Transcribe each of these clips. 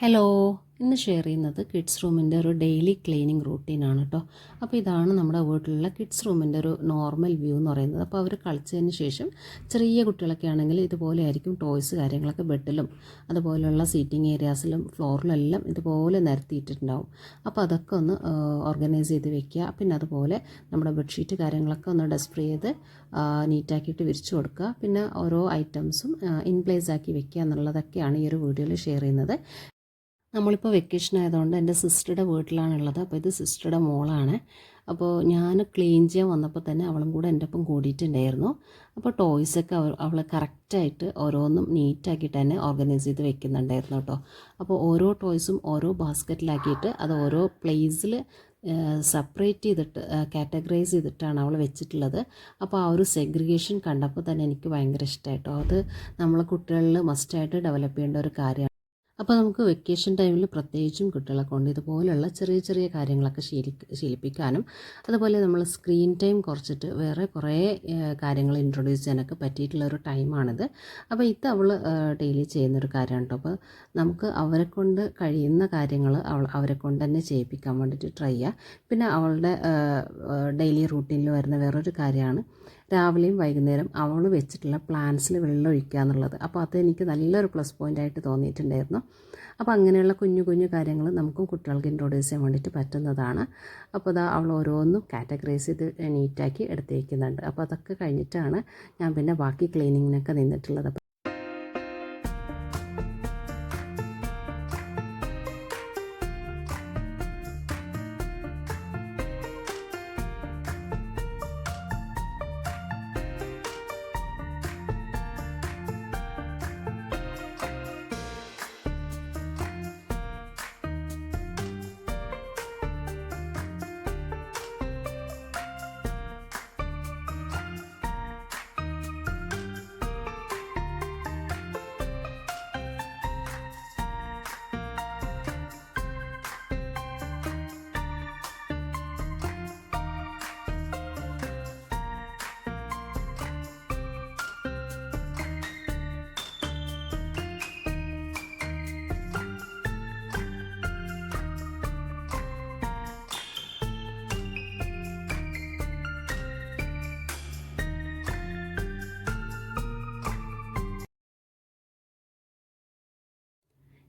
Hello, ഇന്ന് share ചെയ്യുന്നത് kids റൂമിൻ്റെ ഒരു ഡെയിലി ക്ലീനിങ് റൂട്ടീനാണ് കേട്ടോ. അപ്പോൾ ഇതാണ് നമ്മുടെ വീട്ടിലുള്ള കിഡ്സ് റൂമിൻ്റെ ഒരു നോർമൽ വ്യൂ എന്ന് പറയുന്നത്. അപ്പോൾ അവർ കളിച്ചതിന് ശേഷം ചെറിയ കുട്ടികളൊക്കെ ആണെങ്കിൽ ഇതുപോലെ ആയിരിക്കും ടോയ്സ് കാര്യങ്ങളൊക്കെ ബെഡിലും അതുപോലെയുള്ള സീറ്റിംഗ് ഏരിയാസിലും ഫ്ലോറിലെല്ലാം ഇതുപോലെ നിരത്തിയിട്ടിട്ടുണ്ടാവും. അപ്പോൾ അതൊക്കെ ഒന്ന് ഓർഗനൈസ് ചെയ്ത് വെക്കുക. പിന്നെ അതുപോലെ നമ്മുടെ ബെഡ്ഷീറ്റ് കാര്യങ്ങളൊക്കെ ഒന്ന് ഡസ്റ്റ് ചെയ്ത് നീറ്റാക്കിയിട്ട് വിരിച്ചു കൊടുക്കുക. പിന്നെ ഓരോ ഐറ്റംസും ഇൻ പ്ലേസ് ആക്കി വെക്കുക എന്നുള്ളതൊക്കെയാണ് ഈ ഒരു വീഡിയോയിൽ ഷെയർ ചെയ്യുന്നത്. നമ്മളിപ്പോൾ വെക്കേഷൻ ആയതുകൊണ്ട് എൻ്റെ സിസ്റ്ററുടെ വീട്ടിലാണുള്ളത്. അപ്പോൾ ഇത് സിസ്റ്ററുടെ മോളാണ്. അപ്പോൾ ഞാൻ ക്ലീൻ ചെയ്യാൻ വന്നപ്പോൾ തന്നെ അവളും കൂടെ എൻ്റെ ഒപ്പം കൂടിയിട്ടുണ്ടായിരുന്നു. അപ്പോൾ ടോയ്സൊക്കെ അവൾ കറക്റ്റായിട്ട് ഓരോന്നും നീറ്റാക്കിയിട്ട് തന്നെ ഓർഗനൈസ് ചെയ്ത് വെക്കുന്നുണ്ടായിരുന്നു കേട്ടോ. അപ്പോൾ ഓരോ ടോയ്സും ഓരോ ബാസ്ക്കറ്റിലാക്കിയിട്ട് അത് ഓരോ പ്ലേസിൽ സെപ്പറേറ്റ് ചെയ്തിട്ട് കാറ്റഗറൈസ് ചെയ്തിട്ടാണ് അവൾ വെച്ചിട്ടുള്ളത്. അപ്പോൾ ആ ഒരു സെഗ്രിഗേഷൻ കണ്ടപ്പോൾ തന്നെ എനിക്ക് ഭയങ്കര ഇഷ്ടമായിട്ടോ. അത് നമ്മൾ കുട്ടികളിൽ മസ്റ്റായിട്ട് ഡെവലപ്പ് ചെയ്യേണ്ട ഒരു കാര്യമാണ്. അപ്പോൾ നമുക്ക് വെക്കേഷൻ ടൈമിൽ പ്രത്യേകിച്ചും കുട്ടികളെ കൊണ്ട് ഇതുപോലുള്ള ചെറിയ ചെറിയ കാര്യങ്ങളൊക്കെ ശീലിപ്പിക്കാനും അതുപോലെ നമ്മൾ സ്ക്രീൻ ടൈം കുറച്ചിട്ട് വേറെ കുറേ കാര്യങ്ങൾ ഇൻട്രൊഡ്യൂസ് ചെയ്യാനൊക്കെ പറ്റിയിട്ടുള്ള ഒരു ടൈമാണിത്. അപ്പോൾ ഇത് അവൾ ഡെയിലി ചെയ്യുന്നൊരു കാര്യമാണ് കേട്ടോ. അപ്പോൾ നമുക്ക് അവരെ കൊണ്ട് കഴിയുന്ന കാര്യങ്ങൾ അവരെ കൊണ്ട് തന്നെ ചെയ്യിപ്പിക്കാൻ വേണ്ടിയിട്ട് ട്രൈ ചെയ്യുക. പിന്നെ അവളുടെ ഡെയിലി റൂട്ടീനിൽ വരുന്ന വേറൊരു കാര്യമാണ് രാവിലെയും വൈകുന്നേരം അവൾ വെച്ചിട്ടുള്ള പ്ലാന്റ്സിൽ വെള്ളം ഒഴിക്കുക എന്നുള്ളത്. അപ്പോൾ അതെനിക്ക് നല്ലൊരു പ്ലസ് പോയിൻ്റായിട്ട് തോന്നിയിട്ടുണ്ടായിരുന്നു. അപ്പോൾ അങ്ങനെയുള്ള കുഞ്ഞു കുഞ്ഞു കാര്യങ്ങൾ നമുക്കും കുട്ടികൾക്ക് ഇൻട്രൊഡ്യൂസ് ചെയ്യാൻ വേണ്ടിയിട്ട് പറ്റുന്നതാണ്. അപ്പോൾ അതാ അവൾ ഓരോന്നും കാറ്റഗറൈസ് ചെയ്ത് നീറ്റാക്കി എടുത്ത് വയ്ക്കുന്നുണ്ട്. അപ്പോൾ അതൊക്കെ കഴിഞ്ഞിട്ടാണ് ഞാൻ പിന്നെ ബാക്കി ക്ലീനിങ്ങിനൊക്കെ നിന്നിട്ടുള്ളത്.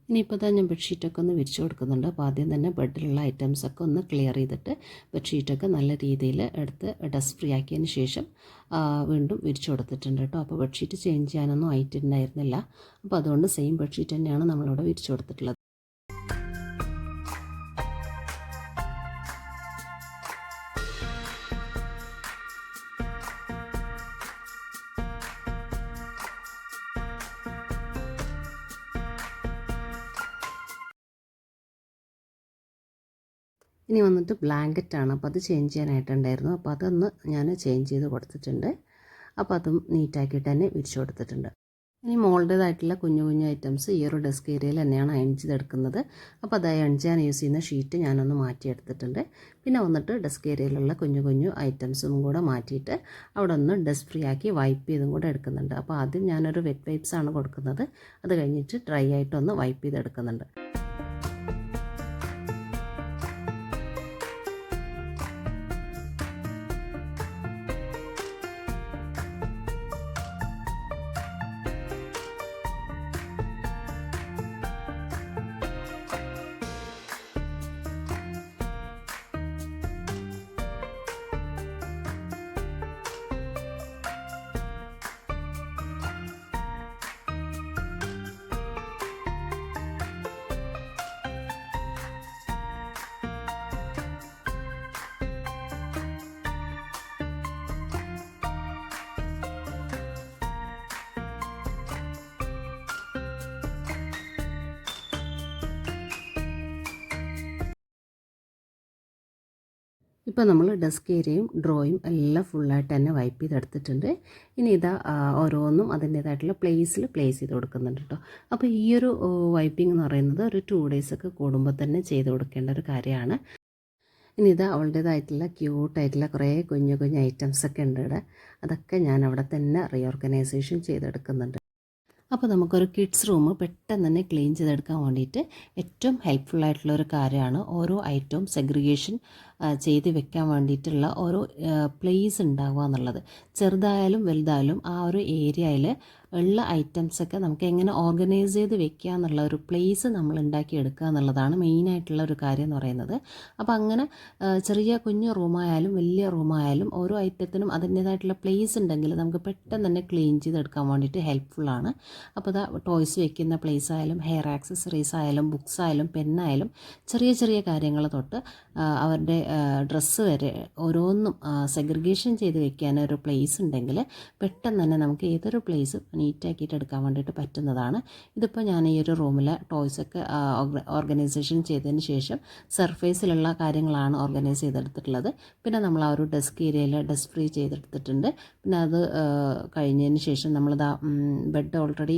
ഇനിയിപ്പോൾ തന്നെ ഞാൻ ബെഡ്ഷീറ്റൊക്കെ ഒന്ന് വിരിച്ചു കൊടുക്കുന്നുണ്ട്. അപ്പോൾ ആദ്യം തന്നെ ബെഡിലുള്ള ഐറ്റംസൊക്കെ ഒന്ന് ക്ലിയർ ചെയ്തിട്ട് ബെഡ്ഷീറ്റൊക്കെ നല്ല രീതിയിൽ എടുത്ത് ഡസ്റ്റ് ഫ്രീ ആക്കിയതിന് ശേഷം വീണ്ടും വിരിച്ചു കൊടുത്തിട്ടുണ്ട് കേട്ടോ. അപ്പോൾ ബെഡ്ഷീറ്റ് ചേഞ്ച് ചെയ്യാനൊന്നും ആയിട്ടുണ്ടായിരുന്നില്ല. അപ്പോൾ അതുകൊണ്ട് സെയിം ബെഡ്ഷീറ്റ് തന്നെയാണ് നമ്മളിവിടെ വിരിച്ചു കൊടുത്തിട്ടുള്ളത്. ഇനി വന്നിട്ട് ബ്ലാങ്കറ്റാണ്. അപ്പോൾ അത് ചേഞ്ച് ചെയ്യാനായിട്ടുണ്ടായിരുന്നു. അപ്പോൾ അതൊന്ന് ഞാൻ ചേഞ്ച് ചെയ്ത് കൊടുത്തിട്ടുണ്ട്. അപ്പോൾ അതും നീറ്റാക്കിയിട്ട് തന്നെ വിരിച്ചു കൊടുത്തിട്ടുണ്ട്. ഇനി മോളുടേതായിട്ടുള്ള കുഞ്ഞു കുഞ്ഞു ഐറ്റംസ് ഈ ഒരു ഡെസ്ക് ഏരിയയിൽ തന്നെയാണ് അയൺ ചെയ്തെടുക്കുന്നത്. അപ്പോൾ അത് അയൺ ചെയ്യാൻ യൂസ് ചെയ്യുന്ന ഷീറ്റ് ഞാനൊന്ന് മാറ്റിയെടുത്തിട്ടുണ്ട്. പിന്നെ വന്നിട്ട് ഡെസ്ക് ഏരിയയിലുള്ള കുഞ്ഞു കുഞ്ഞു ഐറ്റംസും കൂടെ മാറ്റിയിട്ട് അവിടെ ഒന്ന് ഡസ്റ്റ് ഫ്രീ ആക്കി വൈപ്പ് ചെയ്തും കൂടെ എടുക്കുന്നുണ്ട്. അപ്പോൾ ആദ്യം ഞാനൊരു വെറ്റ് വൈപ്സാണ് കൊടുക്കുന്നത്. അത് കഴിഞ്ഞിട്ട് ഡ്രൈ ആയിട്ടൊന്ന് വൈപ്പ് ചെയ്തെടുക്കുന്നുണ്ട്. ഇപ്പോൾ നമ്മൾ ഡെസ്ക് ഏരിയയും ഡ്രോയും എല്ലാം ഫുള്ളായിട്ട് തന്നെ വൈപ്പ് ചെയ്തെടുത്തിട്ടുണ്ട്. ഇനി ഇതാ ഓരോന്നും അതിൻ്റേതായിട്ടുള്ള പ്ലേസിൽ പ്ലേസ് ചെയ്ത് കൊടുക്കുന്നുണ്ട് കേട്ടോ. അപ്പോൾ ഈ ഒരു വൈപ്പിംഗ് എന്ന് പറയുന്നത് ഒരു 2 ഡേയ്സൊക്കെ കൂടുമ്പോൾ തന്നെ ചെയ്ത് കൊടുക്കേണ്ട ഒരു കാര്യമാണ്. ഇനി ഇതാ അവളുടേതായിട്ടുള്ള ക്യൂട്ടായിട്ടുള്ള കുറേ കുഞ്ഞു കുഞ്ഞു ഐറ്റംസൊക്കെ ഉണ്ട് ഇവിടെ. അതൊക്കെ ഞാൻ അവിടെ തന്നെ റീഓർഗനൈസേഷൻ ചെയ്തെടുക്കുന്നുണ്ട്. അപ്പോൾ നമുക്കൊരു കിഡ്സ് റൂം പെട്ടെന്ന് തന്നെ ക്ലീൻ ചെയ്തെടുക്കാൻ വേണ്ടിയിട്ട് ഏറ്റവും ഹെൽപ്ഫുൾ ഒരു കാര്യമാണ് ഓരോ ഐറ്റവും സെഗ്രിഗേഷൻ ചെയ്ത് വെക്കാൻ വേണ്ടിയിട്ടുള്ള ഓരോ പ്ലേസ് ഉണ്ടാവുക എന്നുള്ളത്. ചെറുതായാലും വലുതായാലും ആ ഒരു ഏരിയയിൽ ഉള്ള ഐറ്റംസൊക്കെ നമുക്ക് എങ്ങനെ ഓർഗനൈസ് ചെയ്ത് വെക്കുക എന്നുള്ള ഒരു പ്ലേസ് നമ്മൾ ഉണ്ടാക്കിയെടുക്കുക എന്നുള്ളതാണ് മെയിനായിട്ടുള്ള ഒരു കാര്യം എന്ന് പറയുന്നത്. അപ്പോൾ അങ്ങനെ ചെറിയ കുഞ്ഞു റൂമായാലും വലിയ റൂമായാലും ഓരോ ഐറ്റത്തിനും അതിൻ്റേതായിട്ടുള്ള പ്ലേസ് ഉണ്ടെങ്കിൽ നമുക്ക് പെട്ടെന്ന് തന്നെ ക്ലീൻ ചെയ്തെടുക്കാൻ വേണ്ടിയിട്ട് ഹെൽപ്ഫുള്ളാണ്. അപ്പോൾ ഇതാ ടോയ്സ് വെക്കുന്ന പ്ലേസ് ആയാലും ഹെയർ ആക്സസറീസ് ആയാലും ബുക്സ് ആയാലും പെന്നായാലും ചെറിയ ചെറിയ കാര്യങ്ങൾ തൊട്ട് അവരുടെ ഡ്രസ്സ് വരെ ഓരോന്നും സെഗ്രിഗേഷൻ ചെയ്ത് വെക്കാൻ ഒരു പ്ലേസ് ഉണ്ടെങ്കിൽ പെട്ടെന്ന് തന്നെ നമുക്ക് ഏതൊരു പ്ലേസ് നീറ്റാക്കിയിട്ട് എടുക്കാൻ വേണ്ടിയിട്ട് പറ്റുന്നതാണ്. ഇതിപ്പോൾ ഞാൻ ഈ ഒരു റൂമിലെ ടോയ്സൊക്കെ ഓർഗനൈസേഷൻ ചെയ്തതിന് ശേഷം സർഫേസിലുള്ള കാര്യങ്ങളാണ് ഓർഗനൈസ് ചെയ്തെടുത്തിട്ടുള്ളത്. പിന്നെ നമ്മൾ ആ ഒരു ഡെസ്ക് ഏരിയയിൽ ഡെസ്ക് ഫ്രീ ചെയ്തെടുത്തിട്ടുണ്ട്. പിന്നെ അത് കഴിഞ്ഞതിന് ശേഷം നമ്മളിതാ ബെഡ് ഓൾറെഡി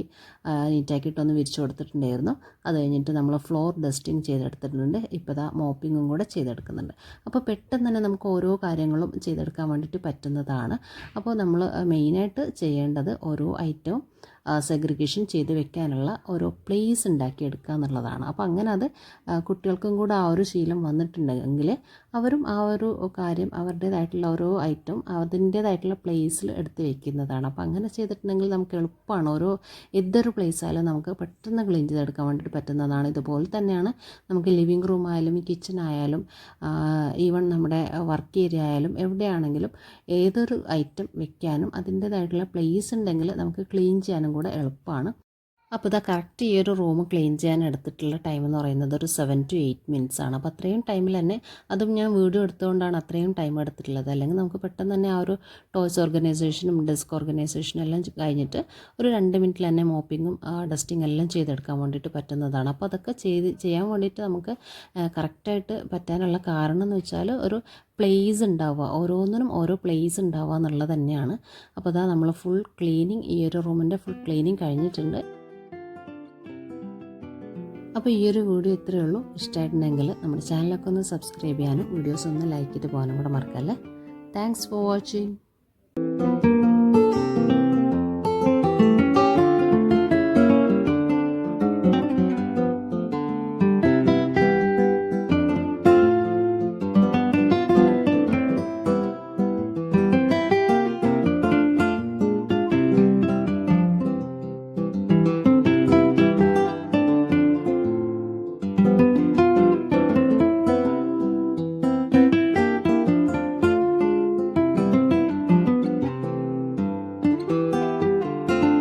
നീറ്റാക്കിയിട്ടൊന്ന് വിരിച്ചു കൊടുത്തിട്ടുണ്ടായിരുന്നു. അത് കഴിഞ്ഞിട്ട് നമ്മൾ ഫ്ലോർ ഡസ്റ്റിങ് ചെയ്തെടുത്തിട്ടുണ്ട്. ഇപ്പോൾ ഇതാ മോപ്പിങ്ങും കൂടെ ചെയ്തെടുക്കുന്നുണ്ട്. അപ്പോൾ പെട്ടെന്ന് തന്നെ നമുക്ക് ഓരോ കാര്യങ്ങളും ചെയ്തെടുക്കാൻ വേണ്ടിയിട്ട് പറ്റുന്നതാണ്. അപ്പോൾ നമ്മൾ മെയിനായിട്ട് ചെയ്യേണ്ടത് ഓരോ ഐറ്റവും സെഗ്രിഗേഷൻ ചെയ്ത് വെക്കാനുള്ള ഓരോ പ്ലേസ് ഉണ്ടാക്കിയെടുക്കുക എന്നുള്ളതാണ്. അപ്പോൾ അങ്ങനെ അത് കുട്ടികൾക്കും കൂടെ ആ ഒരു ശീലം വന്നിട്ടുണ്ടെങ്കിൽ അവരും ആ ഒരു കാര്യം അവരുടേതായിട്ടുള്ള ഓരോ ഐറ്റം അതിൻ്റേതായിട്ടുള്ള പ്ലേസിൽ എടുത്ത് വെക്കുന്നതാണ്. അപ്പോൾ അങ്ങനെ ചെയ്തിട്ടുണ്ടെങ്കിൽ നമുക്ക് എളുപ്പമാണ്. ഏതൊരു പ്ലേസ് ആയാലും നമുക്ക് പെട്ടെന്ന് ക്ലീൻ ചെയ്തെടുക്കാൻ വേണ്ടിയിട്ട് പറ്റുന്നതാണ്. ഇതുപോലെ തന്നെയാണ് നമുക്ക് ലിവിങ് റൂം ആയാലും കിച്ചൺ ആയാലും ഈവൻ നമ്മുടെ വർക്ക് ഏരിയ ആയാലും എവിടെയാണെങ്കിലും ഏതൊരു ഐറ്റം വെക്കാനും അതിൻ്റേതായിട്ടുള്ള പ്ലേസ് ഉണ്ടെങ്കിൽ നമുക്ക് ക്ലീൻ ചെയ്യാനും കൂടെ എളുപ്പമാണ്. അപ്പോൾ ഇതാ കറക്റ്റ് ഈ ഒരു റൂം ക്ലീൻ ചെയ്യാൻ എടുത്തിട്ടുള്ള ടൈം എന്ന് പറയുന്നത് ഒരു 7 to 8 minutes ആണ്. അപ്പോൾ അത്രയും ടൈമിൽ തന്നെ അതും ഞാൻ വീഡിയോ എടുത്തുകൊണ്ടാണ് അത്രയും ടൈം എടുത്തിട്ടുള്ളത്. അല്ലെങ്കിൽ നമുക്ക് പെട്ടെന്ന് തന്നെ ആ ഒരു ടോയ്സ് ഓർഗനൈസേഷനും ഡെസ്ക് ഓർഗനൈസേഷനും എല്ലാം കഴിഞ്ഞിട്ട് ഒരു 2 മിനിറ്റിൽ തന്നെ മോപ്പിങ്ങും ഡസ്റ്റിങ് എല്ലാം ചെയ്തെടുക്കാൻ വേണ്ടിയിട്ട് പറ്റുന്നതാണ്. അപ്പോൾ അതൊക്കെ ചെയ്യാൻ വേണ്ടിയിട്ട് നമുക്ക് കറക്റ്റായിട്ട് പറ്റാനുള്ള കാരണം എന്ന് വെച്ചാൽ ഒരു പ്ലേസ് ഉണ്ടാവുക, ഓരോന്നിനും ഓരോ പ്ലേസ് ഉണ്ടാവുക എന്നുള്ളത് തന്നെയാണ്. അപ്പോൾ അതാ നമ്മൾ ഫുൾ ക്ലീനിങ് ഈ ഒരു റൂമിൻ്റെ ഫുൾ ക്ലീനിങ് കഴിഞ്ഞിട്ടുണ്ട്. അപ്പോൾ ഈ ഒരു വീഡിയോ ഇത്രയേ ഉള്ളൂ. ഇഷ്ടമായിട്ടുണ്ടെങ്കിൽ നമ്മുടെ ചാനലൊക്കെ ഒന്ന് സബ്സ്ക്രൈബ് ചെയ്യാനും വീഡിയോസ് ഒന്ന് ലൈക്ക് ചെയ്ത് പോകാനും കൂടെ മറക്കല്ലേ. Thanks for watching.